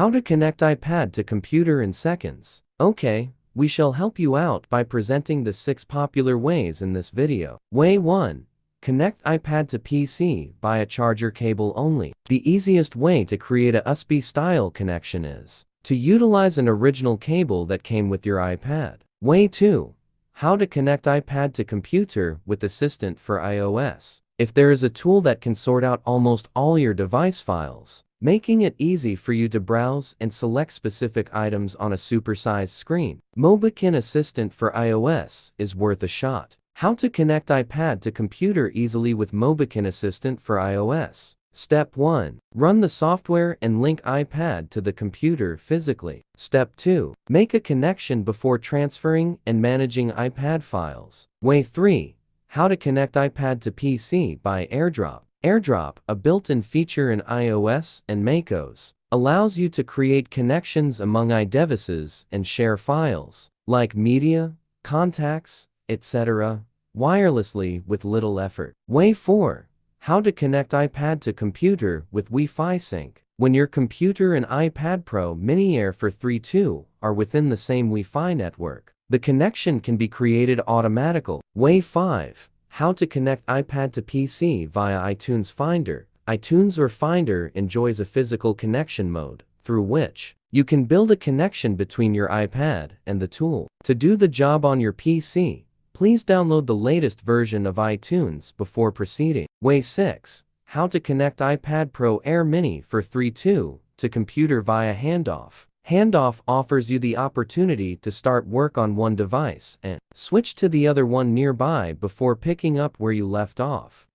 How to connect iPad to computer in seconds. Okay, we shall help you out by presenting the 6 popular ways in this video. Way 1. Connect iPad to PC via charger cable only. The easiest way to create a USB-style connection is to utilize an original cable that came with your iPad. Way 2. How to connect iPad to computer with Assistant for iOS. If there is a tool that can sort out almost all your device files, making it easy for you to browse and select specific items on a supersized screen, Mobikin Assistant for iOS is worth a shot. How to connect iPad to computer easily with Mobikin Assistant for iOS. Step 1. Run the software and link iPad to the computer physically. Step 2. Make a connection before transferring and managing iPad files. Way 3. How to connect iPad to PC by AirDrop. AirDrop, a built-in feature in iOS and macOS, allows you to create connections among iDevices and share files, like media, contacts, etc., wirelessly with little effort. Way 4. How to connect iPad to computer with Wi-Fi sync. When your computer and iPad Pro Mini Air for 3.2 are within the same Wi-Fi network, the connection can be created automatically. Way 5. How to connect iPad to PC via iTunes Finder. iTunes or Finder enjoys a physical connection mode, through which you can build a connection between your iPad and the tool. To do the job on your PC, please download the latest version of iTunes before proceeding. Way 6. How to connect iPad Pro Air Mini for 3.2 to computer via handoff. Handoff offers you the opportunity to start work on one device and switch to the other one nearby before picking up where you left off.